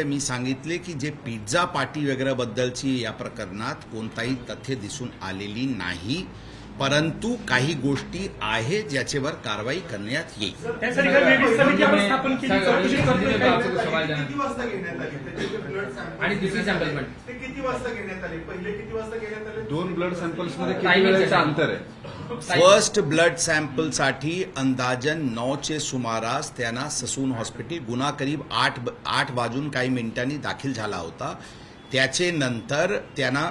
मी सांगितले की जे पिझ्झा पार्टी वगैरे बद्दलची या प्रकरणात कोणताही तथ्य दिसून आलेली नाही, परंतु काही गोष्टी आहेत ज्याच्यावर कारवाई करण्यात येईल. दोन ब्लड सॅम्पल्स मध्ये किती वेळेचं अंतर आहे? फर्स्ट ब्लड सॅम्पलसाठी अंदाजन 9चे सुमारास त्यांना ससून हॉस्पिटल गुन्हा करीब 8 वाजून काही मिनिटांनी दाखल झाला होता. त्याचे नंतर त्यांना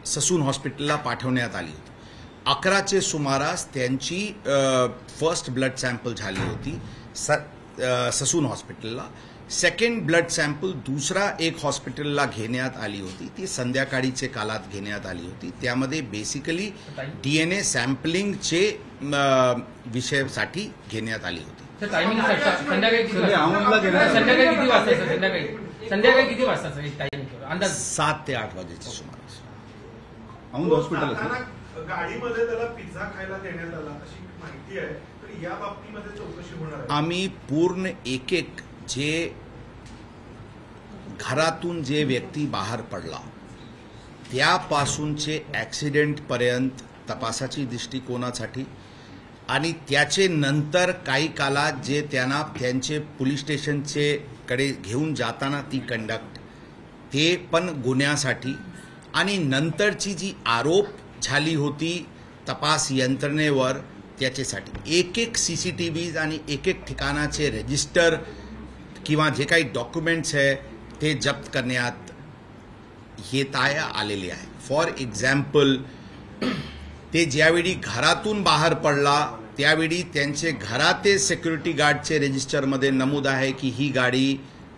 ससून हॉस्पिटलला पाठवण्यात आली होती. 11चे सुमारास त्यांची फर्स्ट ब्लड सॅम्पल झाली होती ससून हॉस्पिटलला. सेकंड ब्लड सॅम्पल दुसरा एक हॉस्पिटलला घेण्यात आली होती, ती संध्याकाळीचे कालात घेण्यात आली होती. त्यामध्ये बेसिकली DNA सॅम्पलिंगचे विषयासाठी घेण्यात आली होती. संध्याकाळी किती वाजता 7 ते 8 वाजेच्या सुमारास. हॉस्पिटल गाडीमध्ये त्याला पिझ्झा खायला देण्यात आला अशी माहिती आहे, तर या बाबतीमध्ये चौकशी होणार आहे. आम्ही पूर्ण एक जे घरातून जे व्यक्ती बाहेर पडला त्यापासूनचे ऍक्सिडेंट पर्यंत तपासाची दृष्टिकोनासाठी आणि त्याचे नंतर काही काळात जे त्यांना त्यांचे पोलीस स्टेशनचे कडे घेऊन जाताना ती कंडक्ट ते पण गुन्ह्यासाठी आणि नंतरची जी आरोप झाली होती तपास यंत्रणेवर त्याच्यासाठी एक CCTVs आणि एक ठिकाणाचे रजिस्टर किंवा जे काही डॉक्युमेंट्स आहे ते जप्त करण्यात येत आलेले आहे. फॉर एक्झाम्पल, ते ज्यावेळी घरातून बाहेर पडला त्यावेळी त्यांचे घराते सिक्युरिटी गार्डचे रजिस्टरमध्ये नमूद आहे की ही गाडी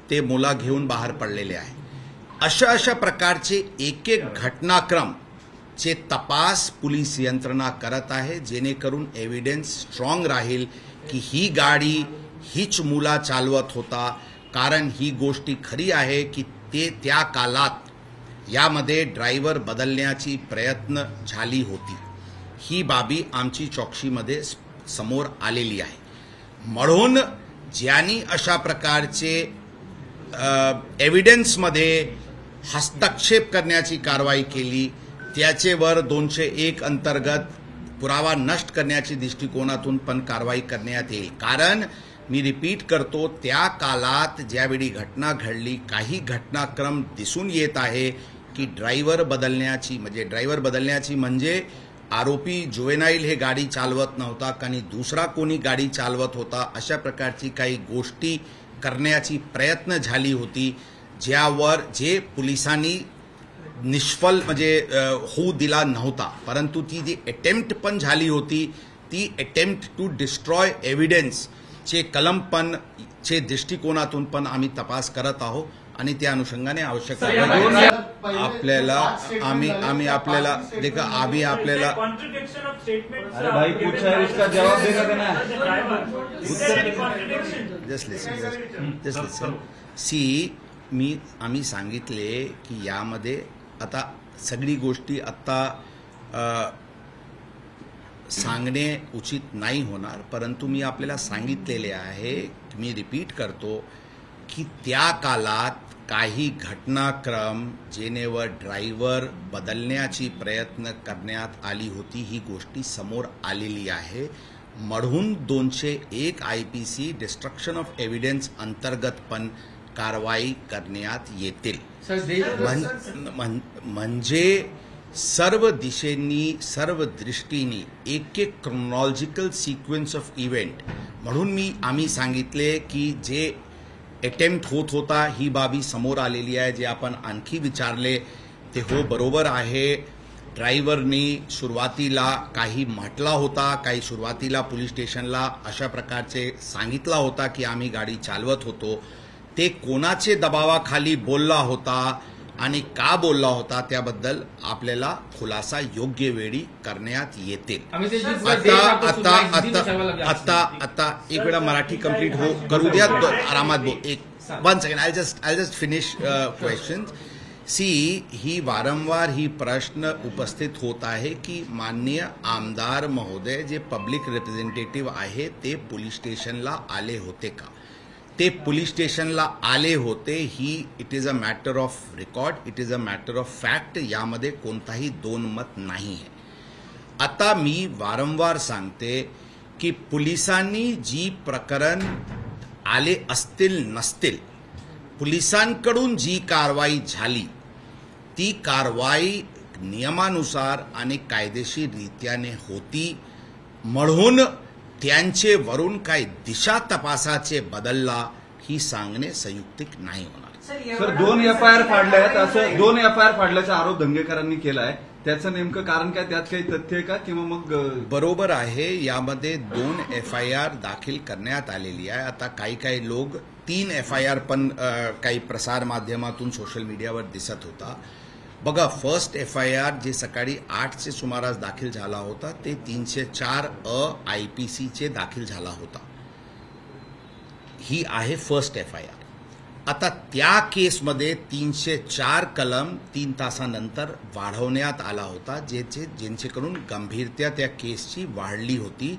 ते मुला घेऊन बाहेर पडलेले आहे. अशा प्रकारचे एक घटनाक्रम चे तपास पोलीस यंत्रणा करत आहे, जेणेकरून एव्हिडन्स स्ट्रॉंग राहील की ही गाडी हीच मुला चालवत होता. कारण ही गोष्टी खरी आहे की ते त्या काळात यामध्ये ड्रायव्हर बदलण्याची प्रयत्न झाली होती. ही बाबी आमची चौकशीमध्ये समोर आलेली आहे. म्हणून ज्यांनी अशा प्रकारचे एव्हिडन्समध्ये हस्तक्षेप करण्याची कारवाई केली त्याचेवर 201 अंतर्गत पुरावा नष्ट करण्याच्या दृष्टिकोनातून पण कारवाई करण्यात येईल. कारण मी रिपीट करतो, त्या काळात ज्यावेळी घटना घडली काही घटनाक्रम दिसून येत आहे की ड्रायव्हर बदलण्याची म्हणजे आरोपी जुवेनाईल हे गाडी चालवत नव्हता आणि दुसरा कोणी गाडी चालवत होता. अशा प्रकारची काही गोष्टी करण्याची प्रयत्न झाली होती, ज्यावर जे पोलिसांनी निष्फळ म्हणजे होऊ दिला नव्हता. परंतु ती जी अटेम्प्ट पण झाली होती ती अटेम्प्ट टू डिस्ट्रॉय एव्हिडन्स चे कलम पण चे दृष्टिकोनातून पण आम्ही तपास करत आहोत आणि त्या अनुषंगाने आवश्यक आपल्याला आम्ही आपल्याला देखा आम्ही आपल्याला आम्ही सांगितले की यामध्ये आता सगळी गोष्टी आता सांगणे उचित नाही होणार, परंतु मी आपल्याला सांगितलेले आहे, मी रिपीट करतो की त्या काळात काही घटनाक्रम जेनेवर ड्रायव्हर बदलण्याची प्रयत्न करण्यात आली होती, ही गोष्टी समोर आलेली आहे. म्हणून 201 IPC डिस्ट्रक्शन ऑफ एव्हिडन्स अंतर्गत पण कारवाई करण्यात येतील. म्हणजे सर्व दिशेंनी सर्व दृष्टींनी एक क्रोनॉलॉजिकल सिक्वेन्स ऑफ इव्हेंट म्हणून आम्ही सांगितले की जे अटेम्प्ट होत होता ही बाबी समोर आलेली आहे. जे आपण आणखी विचारले ते हो बरोबर आहे. ड्रायव्हरनी सुरुवातीला काही म्हटला होता, काही सुरुवातीला पोलीस स्टेशनला अशा प्रकारचे सांगितला होता की आम्ही गाडी चालवत होतो. ते कोणाचे दबावाखाली बोलला होता आणि का बोलला होता त्याबद्दल आपल्याला खुलासा योग्य वेळी करण्यात येते. आता एक वेळा मराठी कंप्लीट करू द्या, आरामात एक 1 second. I just finish question. ही वारंवार ही प्रश्न उपस्थित होत आहे की माननीय आमदार महोदय जे पब्लिक रिप्रेझेंटेटिव्ह आहे ते पोलीस स्टेशनला आले होते का? ते पोलीस स्टेशनला आले होते ही it is a matter of record, it is a matter of fact. यामध्ये कोणताही दोन मत नाही आहे. आता मी वारंवार सांगते की पोलिसांनी जी प्रकरण आले असतील नसतील, पोलिसांकडून जी कारवाई झाली ती कारवाई नियमानुसार आणि कायदेशीर रीत्याने होती, म्हणून त्यांचे वरून काही दिशा तपासाचे बदलला ही सांगणे संयुक्तिक नाही होणार. सर 2 FIR फाडल्या आहेत, असं 2 FIR फाडल्याचा आरोप दंगेकरांनी केलाय. त्याचं नेमकं कारण काय? त्यात काही तथ्य आहे का किंवा मग? बरोबर आहे, यामध्ये 2 FIR दाखल करण्यात आलेली आहे. आता काही लोक 3 FIR पण काही प्रसार माध्यमातून सोशल मीडियावर दिसत होता. बघा, फर्स्ट FIR जे सकाळी 8चे सुमारास दाखल झाला होता ते 304 IPC चे दाखल झाला होता. ही आहे फर्स्ट FIR. आता त्या केसमध्ये 304 कलम 3 तासानंतर वाढवण्यात आला होता, ज्यांचेकडून गंभीरता त्या केसची वाढली होती.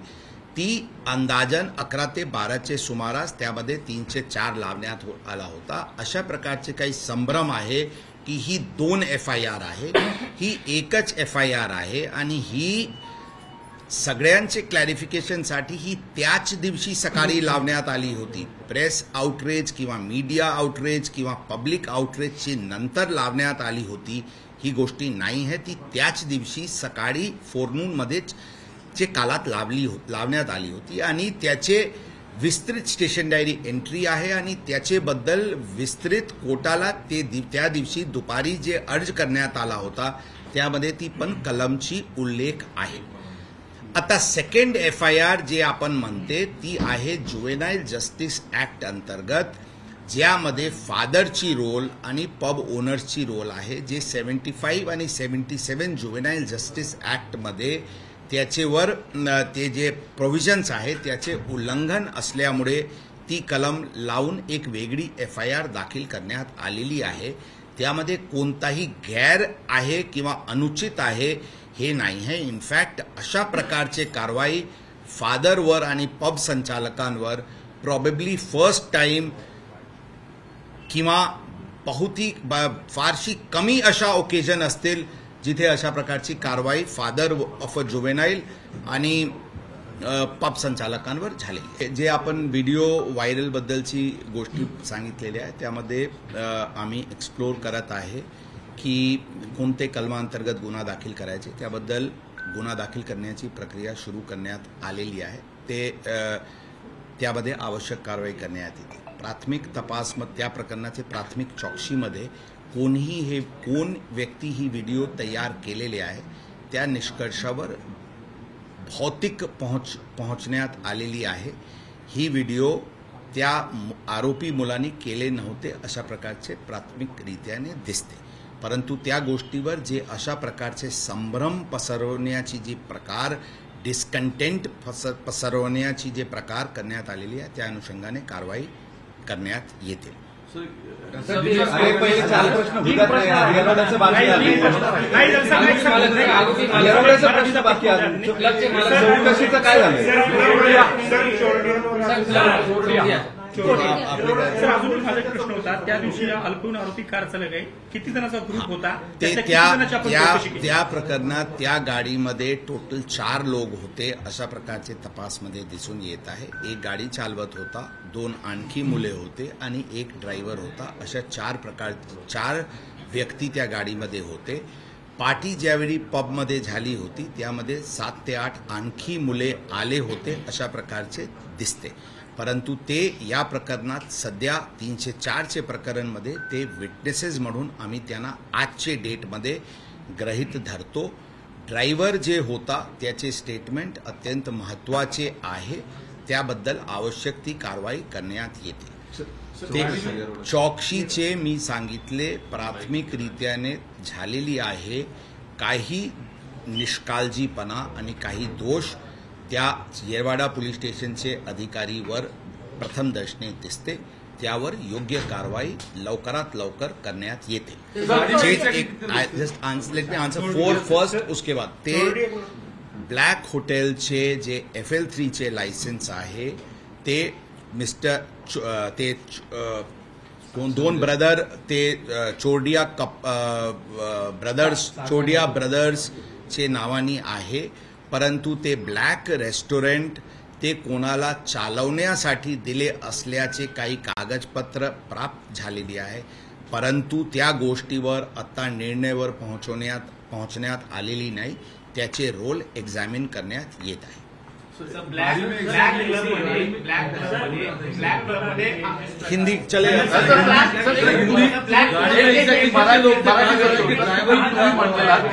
ती अंदाजन 11 ते 12चे सुमारास त्यामध्ये 304 लावण्यात आला होता. अशा प्रकारचे काही संभ्रम आहे की ही 2 FIR आहे, ही एकच FIR आहे आणि ही सगळ्यांचे क्लॅरिफिकेशनसाठी ही त्याच दिवशी सकाळी लावण्यात आली होती. प्रेस आउटरेज किंवा मीडिया आउटरेज किंवा पब्लिक आउटरेजची नंतर लावण्यात आली होती ही गोष्टी नाही आहे. ती त्याच दिवशी सकाळी फोरनूनमध्येच चे कालात लावण्यात आली होती आणि त्याचे विस्तृत स्टेशन डायरी एंट्री आहे आणि त्याचेबद्दल विस्तृत कोर्टाला त्या दिवशी दुपारी जे अर्ज करण्यात आला होता त्यामध्ये ती पण कलमची उल्लेख आहे. आता सेकंड FIR जे आपण म्हणते ती आहे जुवेनाईल जस्टिस ऍक्ट अंतर्गत, ज्यामध्ये फादरची रोल आणि पब ओनर्सची रोल आहे, जे 75 आणि 77 जुवेनाईल जस्टिस ऍक्टमध्ये त्याचेवर ते जे प्रोव्हिजन्स आहेत त्याचे उल्लंघन असल्यामुळे ती कलम लावून एक वेगळी FIR दाखल करण्यात आलेली आहे. त्यामध्ये कोणताही गैर आहे किंवा अनुचित आहे हे नाही आहे. इनफॅक्ट अशा प्रकारचे कारवाई फादरवर आणि पब संचालकांवर प्रॉबेबली फर्स्ट टाइम किंवा फारशी कमी अशा ओकेजन असतील जिथे अशा प्रकारची कारवाई फादर ऑफ अ जुवेनाईल आणि पब संचालकांवर झालेली. जे आपण व्हिडिओ व्हायरल बद्दलची गोष्टी सांगितलेल्या आहेत त्यामध्ये आम्ही एक्सप्लोर करत आहे की कोणते कलमांतर्गत गुन्हा दाखल करायचे, त्याबद्दल गुन्हा दाखल करण्याची प्रक्रिया सुरू करण्यात आलेली आहे. त्यामध्ये आवश्यक कारवाई करण्यात येते. प्राथमिक तपास त्या प्रकरणाचे प्राथमिक चौकशीमध्ये कोण व्यक्ती ही व्हिडिओ तयार केलेले आहे त्या निष्कर्षावर भौतिक पोहोचण्यात आलेली आहे. ही व्हिडिओ त्या आरोपी मुलांनी केले नव्हते अशा प्रकारचे प्राथमिकरित्याने दिसते. परंतु त्या गोष्टीवर जे अशा प्रकारचे संभ्रम पसरवण्याची जी प्रकार, डिस्कंटेंट पसरवण्याची जे प्रकार करण्यात आलेली आहे त्या अनुषंगाने कारवाई करण्यात येते. पहिले 4 प्रश्न येरवड्याचं बाकी आहे. चौकशीचं काय झालं? अजून माझा एक प्रश्न होता, त्या दिवशी अल्पवयीन आरोपी कार चालक आहे, किती जणांचा ग्रुप होता? त्या प्रकरणात त्या गाडीमध्ये टोटल 4 लोक होते अशा प्रकारचे तपासमध्ये दिसून येत आहे. एक गाडी चालवत होता, 2 आणखी मुले होते आणि एक ड्रायव्हर होता. अशा 4 व्यक्ती त्या गाडीमध्ये होते. पार्टी ज्यावेळी पबमध्ये झाली होती त्यामध्ये 7 ते 8 आणखी मुले आले होते अशा प्रकारचे दिसते. परंतु ते या प्रकरणात सध्या 304चे प्रकरणमध्ये ते विटनेसेस म्हणून आम्ही त्यांना आजचे डेटमध्ये गृहीत धरतो. ड्रायव्हर जे होता त्याचे स्टेटमेंट अत्यंत महत्त्वाचे आहे, त्याबद्दल आवश्यक ती कारवाई करण्यात येते. ते चौकशीचे मी सांगितले प्राथमिकरित्याने झालेली आहे. काही निष्काळजीपणा आणि काही दोष त्या येरवाडा पोलीस स्टेशनचे अधिकारीवर प्रथम दर्शनी दिसते. त्यावर योग्य कारवाई लवकरात लवकर करण्यात येते. Just let me answer four first, उसके बाद ते ब्लॅक हॉटेलचे जे FL3 चे लायसन्स आहे ते मिस्टर ते दोन ब्रदर ते चोरडिया ब्रदर्स चे नावानी आहे, परंतु ते ब्लॅक रेस्टॉरंट ते कोणाला चालवण्यासाठी दिले असल्याचे काही कागदपत्र प्राप्त झालेली आहे, परंतु त्या गोष्टीवर आता निर्णयावर पोहोचण्यात आलेली नाही. त्याचे रोल एक्झामिन करण्यात येत आहे. हिंदी चलेगा?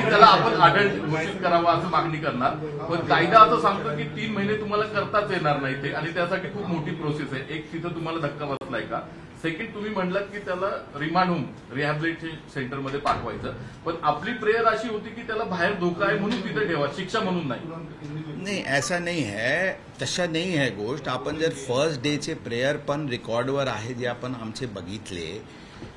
त्याला आपण अडल्ट घोषित करावा असं मागणी करणार, पण कायदा असं सांगतो की 3 महिने तुम्हाला करताच येणार नाही ते, आणि त्यासाठी खूप मोठी प्रोसेस आहे. एक तिथं तुम्हाला धक्का बसलाय का? सेकंड, तुम्ही म्हणलात की त्याला रिमांड होम रिहॅबिलिटेशन सेंटरमध्ये पाठवायचं, पण आपली प्रेयर अशी होती की त्याला बाहेर धोका आहे म्हणून तिथे ठेवा, शिक्षा म्हणून नाही. ऐसा नहीं है, तशा नहीं है गोष्ट. आपण जर फर्स्ट डेचे प्रेयर पण रेकॉर्डवर आहे जे आपण आमचे बघितले,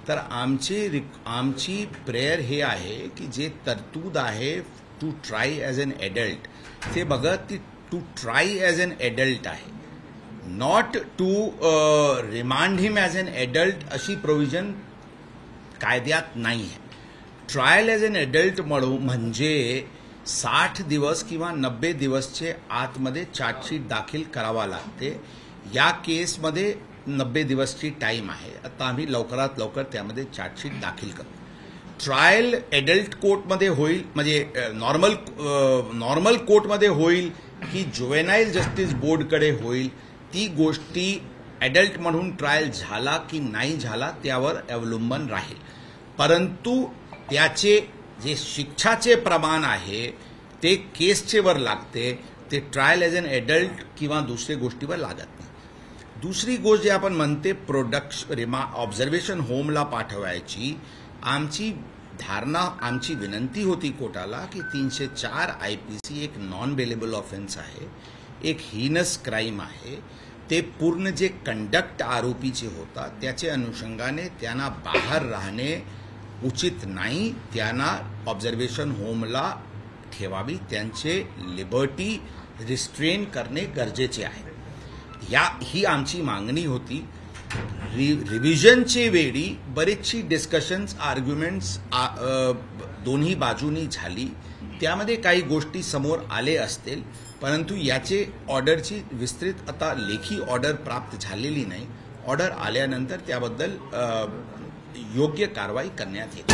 तर आमची प्रेयर हे आहे की जे तरतूद आहे to try as an adult, ते बघत ती to try as an adult आहे, not to remand him as an adult अशी प्रोव्हिजन कायद्यात नाही आहे. ट्रायल ॲज एन एडल्ट म्हणजे 60 दिवस किंवा 90 दिवसचे आतमध्ये चार्जशीट दाखल करावा लागते. या केसमध्ये 90 दिवसची टाइम आहे. आता आम्ही लवकरात लवकर त्यामध्ये चार्जशीट दाखल करू. ट्रायल एडल्ट कोर्टमध्ये होईल, म्हणजे नॉर्मल कोर्टमध्ये होईल की जुवेनाईल जस्टिस बोर्डकडे होईल, ती गोष्टी एडल्ट म्हणून ट्रायल झाला की नाही झाला त्यावर अवलंबून राहील, परंतु त्याचे जे शिक्षाचे प्रमाण आहे ते केसचे वर लागते, ते ट्रायल ॲज एन एडल्ट किंवा दुसऱ्या गोष्टीवर लागत नाही. दुसरी गोष्ट जे आपण म्हणते ऑब्झर्वेशन होमला पाठवायची, आमची धारणा, आमची विनंती होती कोर्टाला की 304 IPC एक नॉन बेलेबल ऑफेन्स आहे, एक हीनस क्राईम आहे. ते पूर्ण जे कंडक्ट आरोपीचे होता त्याच्या अनुषंगाने त्यांना बाहेर राहणे उचित नाही, त्यांना ऑब्झर्वेशन होमला ठेवावी, त्यांचे लिबर्टी रिस्ट्रेन करणे गरजेचे आहे. ही आमची मागणी होती. रिव्हिजनचे वेळी बरेचशी डिस्कशन्स, आर्ग्युमेंट्स दोन्ही बाजूनी झाली, त्यामध्ये काही गोष्टी समोर आले असतील, परंतु याचे ऑर्डरची विस्तृत आता लेखी ऑर्डर प्राप्त झालेली नाही. ऑर्डर आल्यानंतर त्याबद्दल योग्य कारवाई करण्यात येईल.